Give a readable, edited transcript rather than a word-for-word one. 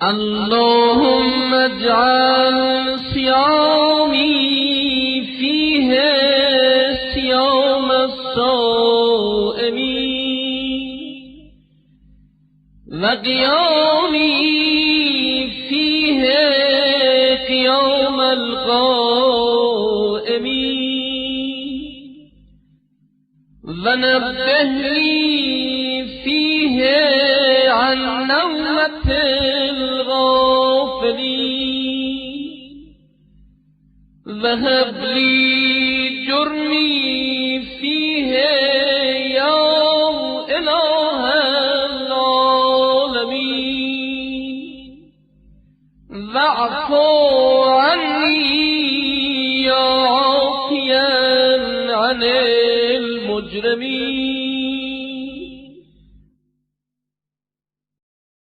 اللهم اجعل صيامي فيه صيام الصائمين وقيامي فيه قيام القائمين ونبه لي فيه عن نومة الغافلين وهب لي جرمي فيه يا إله العالمين واعف عني يا عافيا عن المجرمين